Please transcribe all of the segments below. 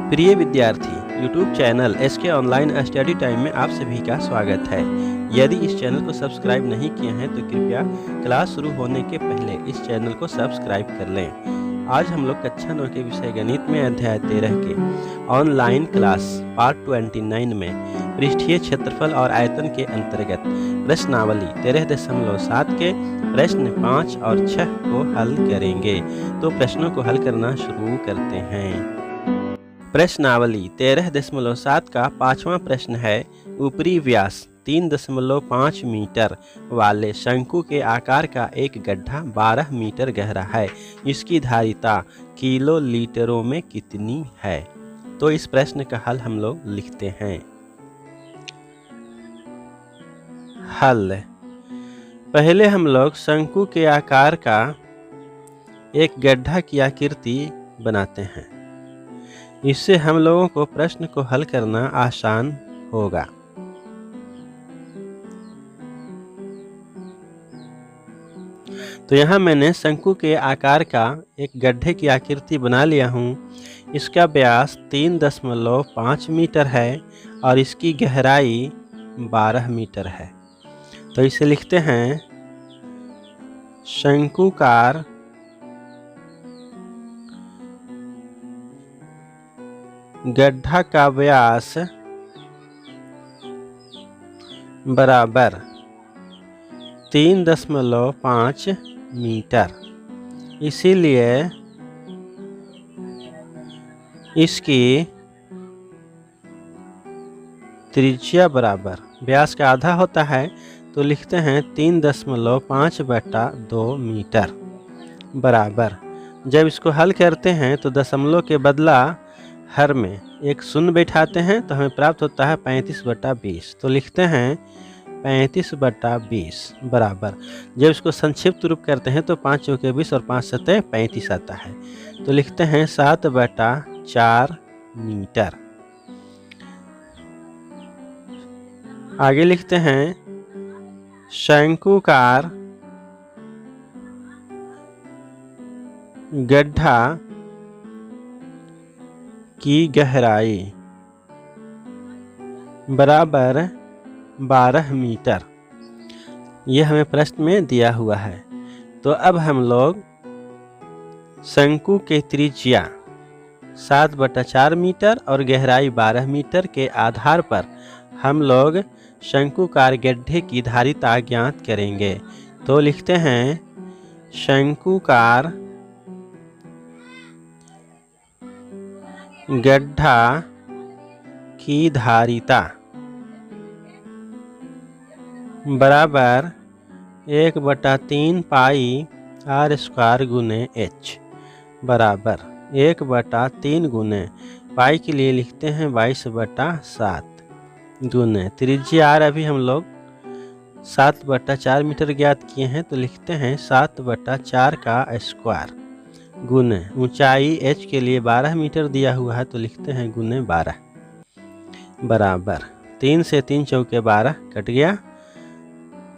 प्रिय विद्यार्थी, YouTube channel SK online study time में आप सभी का स्वागत है। यदि इस चैनल को सब्सक्राइब नहीं किए हैं तो कृपया क्लास शुरू होने के पहले इस चैनल को सब्सक्राइब कर लें। आज हम लोग कक्षा 9 के विषय गणित में अध्याय 13 के ऑनलाइन क्लास पार्ट 29 में पृष्ठीय क्षेत्रफल और आयतन के अंतर्गत प्रश्नावली 13.7 के प्रश्न 5 और 6 को हल करेंगे। तो प्रश्नों को हल करना शुरू करते हैं। प्रश्नावली 13.7 का 5वां प्रश्न है, ऊपरी व्यास 3.5 मीटर वाले शंकु के आकार का एक गड्ढा 12 मीटर गहरा है। इसकी धारिता किलो लीटरों में कितनी है? तो इस प्रश्न का हल हम लोग लिखते हैं। हल, पहले हम लोग शंकु के आकार का एक गड्ढा की आकृति बनाते हैं। इससे हम लोगों को प्रश्न को हल करना आसान होगा। तो यहाँ मैंने शंकु के आकार का एक गड्ढे की आकृति बना लिया हूँ। इसका व्यास 3.5 मीटर है और इसकी गहराई 12 मीटर है। तो इसे लिखते हैं, शंकुकार गड्ढा का व्यास बराबर 3.5 मीटर। इसीलिए इसकी त्रिज्या बराबर, व्यास का आधा होता है तो लिखते हैं 3.5/2 मीटर बराबर। जब इसको हल करते हैं तो दशमलव के बदला हर में एक शून्य बैठाते हैं तो हमें प्राप्त होता है 35/20। तो लिखते हैं 35/20 बराबर। जब इसको संक्षिप्त रूप करते हैं तो 5 चौके 20 और 5 सतह 35 आता है। तो लिखते हैं 7/4 मीटर। आगे लिखते हैं, शंकुकार गड्ढा की गहराई बराबर 12 मीटर। यह हमें प्रश्न में दिया हुआ है। तो अब हम लोग शंकु के त्रिज्या 7/4 मीटर और गहराई 12 मीटर के आधार पर हम लोग शंकुकार गड्ढे की धारिता ज्ञात करेंगे। तो लिखते हैं, शंकुकार गड्ढा की धारिता बराबर 1/3 पाई r² गुने h बराबर 1/3 गुने पाई के लिए लिखते हैं 22/7 गुने त्रिज्या r अभी हम लोग 7/4 मीटर ज्ञात किए हैं तो लिखते हैं 7/4 का स्क्वायर गुने ऊंचाई h के लिए 12 मीटर दिया हुआ है तो लिखते हैं गुने 12 बराबर 3 से 3 चौके 12 कट गया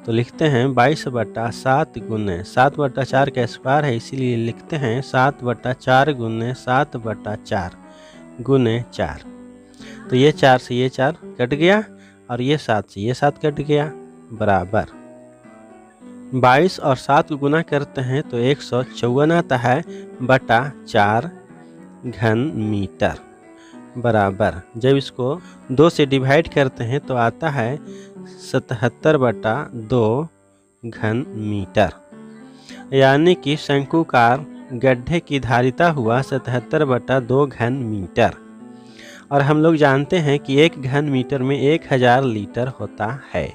तो लिखते हैं 22/7 गुने 7/4 का स्क्वायर है इसीलिए लिखते हैं 7/4 गुने 7/4 गुने 4। तो ये 4 से ये 4 कट गया और ये 7 से ये 7 कट गया बराबर 22 और 7 को गुना करते हैं तो 154 आता है बटा 4 घन मीटर बराबर। जब इसको 2 से डिवाइड करते हैं तो आता है 77/2 घन मीटर। यानी कि शंकुकार गड्ढे की धारिता हुआ 77/2 घन मीटर। और हम लोग जानते हैं कि 1 घन मीटर में 1000 लीटर होता है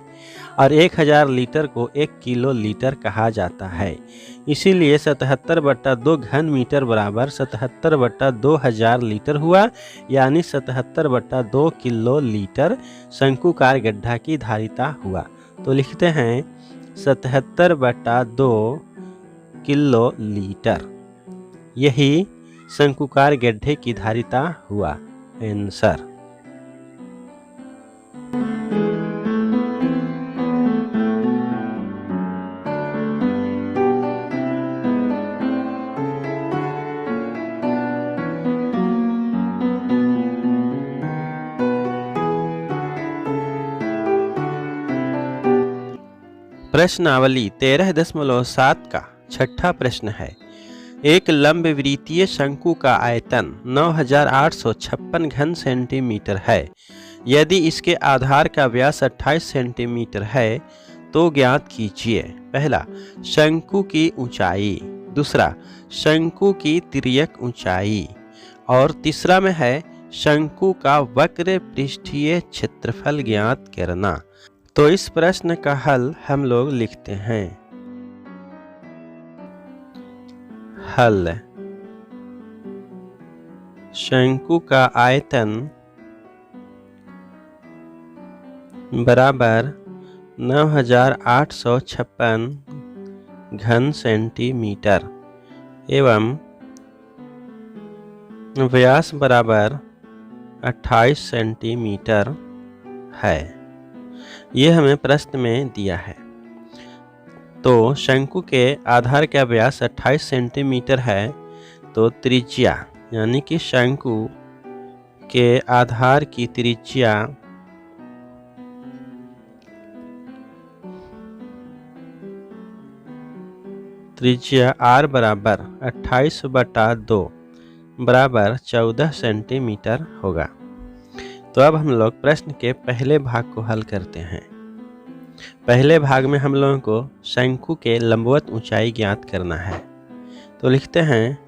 और 1000 लीटर को 1 किलो लीटर कहा जाता है। इसीलिए 77/2 घन मीटर बराबर 77/2000 लीटर हुआ, यानी 77/2 किलो लीटर शंकुकार गड्ढा की धारिता हुआ। तो लिखते हैं 77/2 किलो लीटर। यही शंकुकार गड्ढे की धारिता हुआ आंसर। प्रश्नावली 13.7 का छठा प्रश्न है। एक लंबवृत्तीय शंकु का आयतन 9856 घन सेंटीमीटर है। यदि इसके आधार का व्यास 28 सेंटीमीटर है तो ज्ञात कीजिए। पहला, शंकु की ऊंचाई। दूसरा, शंकु की तिर्यक ऊंचाई। और तीसरा में है शंकु का वक्र पृष्ठीय क्षेत्रफल ज्ञात करना। तो इस प्रश्न का हल हम लोग लिखते हैं। हल, शंकु का आयतन बराबर 9856 घन सेंटीमीटर एवं व्यास बराबर 28 सेंटीमीटर है। ये हमें प्रश्न में दिया है। तो शंकु के आधार का व्यास 28 सेंटीमीटर है, तो त्रिज्या यानी कि शंकु के आधार की त्रिज्या r बराबर 28/2 बराबर 14 सेंटीमीटर होगा। तो अब हम लोग प्रश्न के पहले भाग को हल करते हैं। पहले भाग में हम लोगों को शंकु के लंबवत ऊंचाई ज्ञात करना है। तो लिखते हैं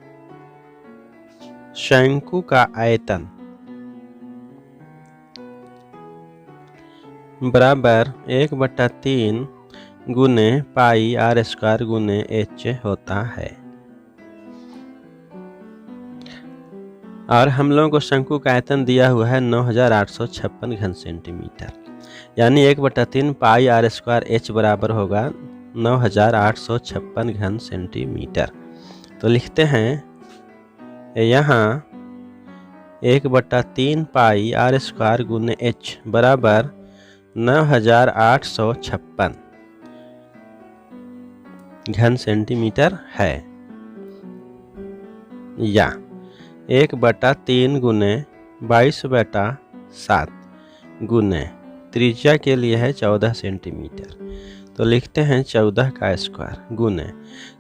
शंकु का आयतन बराबर 1/3 गुने पाई r² गुने h होता है। और हम लोगों को शंकु का आयतन दिया हुआ है 9856 घन सेंटीमीटर, यानी 1/3 पाई r² h बराबर होगा 9856 घन सेंटीमीटर। तो लिखते हैं यहाँ 1/3 पाई r² गुने h बराबर 9856 घन सेंटीमीटर है, या 1/3 गुने 22/7 गुने त्रिज्या के लिए है 14 सेंटीमीटर। तो लिखते हैं 14 का स्क्वायर गुने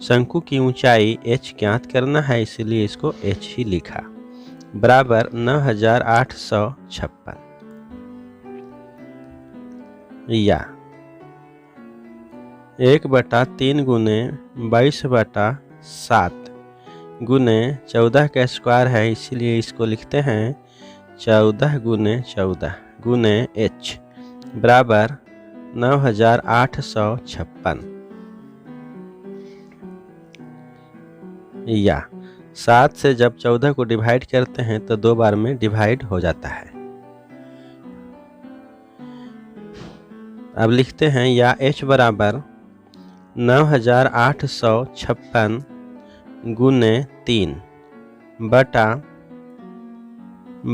शंकु की ऊंचाई h ज्ञात करना है, इसलिए इसको h ही लिखा, बराबर 9856, या 1/3 गुने 22/7 गुने 14 का स्क्वायर है, इसीलिए इसको लिखते हैं 14 गुने 14 गुने h बराबर 9856, या 7 से जब 14 को डिवाइड करते हैं तो 2 बार में डिवाइड हो जाता है। अब लिखते हैं या h बराबर 9856 गुने 3 बटा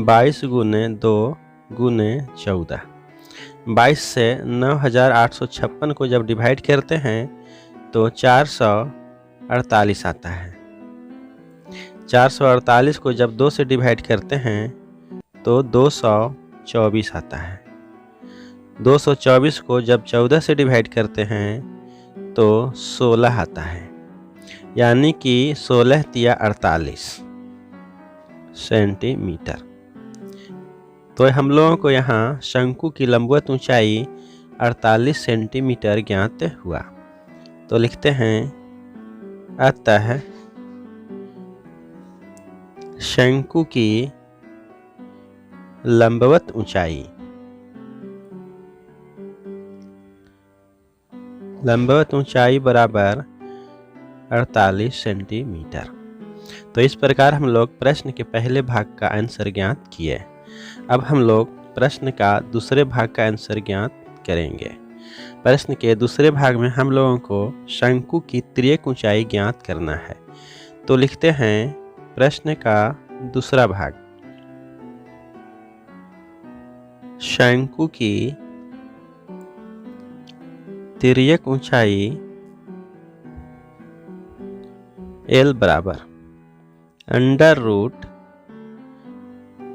22 गुने 2 गुने 14। 22 से 9856 को जब डिवाइड करते हैं तो 448 आता है। 448 को जब 2 से डिवाइड करते हैं तो 224 आता है। 224 को जब 14 से डिवाइड करते हैं तो 16 आता है, यानी कि 16 तिया 48 सेंटीमीटर। तो हम लोगों को यहाँ शंकु की लंबवत ऊंचाई 48 सेंटीमीटर ज्ञात हुआ। तो लिखते हैं अतः शंकु की लंबवत ऊंचाई बराबर 48 सेंटीमीटर। तो इस प्रकार हम लोग प्रश्न के पहले भाग का आंसर ज्ञात किए। अब हम लोग प्रश्न का दूसरे भाग का आंसर ज्ञात करेंगे। प्रश्न के दूसरे भाग में हम लोगों को शंकु की तिर्यक ऊंचाई ज्ञात करना है। तो लिखते हैं प्रश्न का दूसरा भाग, शंकु की तिर्यक ऊंचाई L बराबर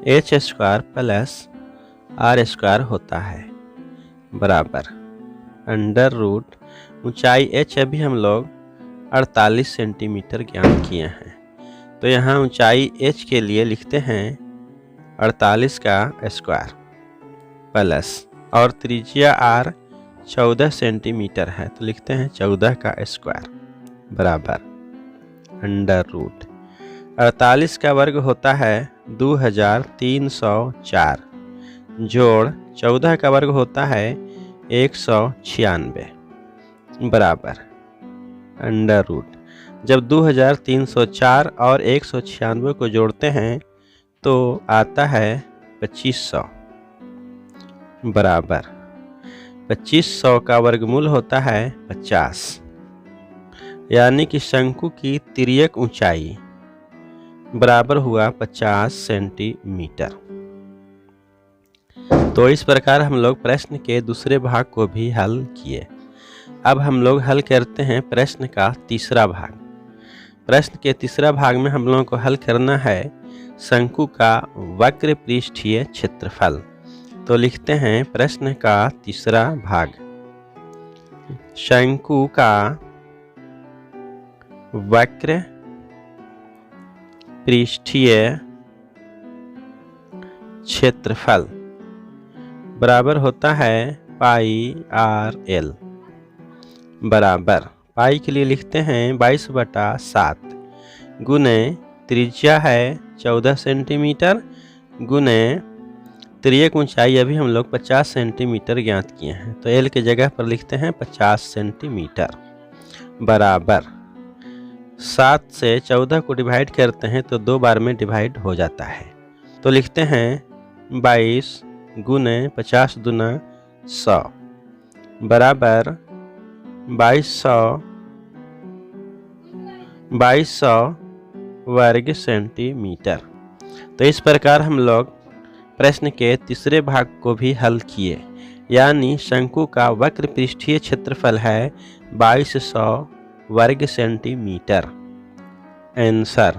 √h² प्लस r² होता है, बराबर ऊंचाई h अभी हम लोग 48 सेंटीमीटर ज्ञात किए हैं। तो यहाँ ऊंचाई h के लिए लिखते हैं 48 का स्क्वायर प्लस, और त्रिज्या r 14 सेंटीमीटर है तो लिखते हैं 14 का स्क्वायर बराबर अंडर रूट 48 का वर्ग होता है 2304 जोड़ 14 का वर्ग होता है 196 बराबर अंडर रूट। जब 2304 और 196 को जोड़ते हैं तो आता है 2500 बराबर 2500 का वर्गमूल होता है 50, यानी कि शंकु की तिर्यक ऊंचाई बराबर हुआ 50 सेंटीमीटर। तो इस प्रकार हम लोग प्रश्न के दूसरे भाग को भी हल किए। अब हम लोग हल करते हैं प्रश्न का तीसरा भाग। प्रश्न के तीसरा भाग में हम लोगों को हल करना है शंकु का वक्र पृष्ठीय क्षेत्रफल। तो लिखते हैं प्रश्न का तीसरा भाग, शंकु का वक्र पृष्ठीय क्षेत्रफल बराबर होता है पाई आर एल बराबर, पाई के लिए लिखते हैं 22/7 गुने त्रिज्या है 14 सेंटीमीटर गुने तिर्यक ऊंचाई अभी हम लोग 50 सेंटीमीटर ज्ञात किए हैं। तो एल के जगह पर लिखते हैं 50 सेंटीमीटर बराबर 7 से 14 को डिवाइड करते हैं तो 2 बार में डिवाइड हो जाता है। तो लिखते हैं 22 गुने 50 दूना 100 बराबर 2200 वर्ग सेंटीमीटर। तो इस प्रकार हम लोग प्रश्न के तीसरे भाग को भी हल किए, यानी शंकु का वक्र पृष्ठीय क्षेत्रफल है 2200 वर्ग सेंटीमीटर। आंसर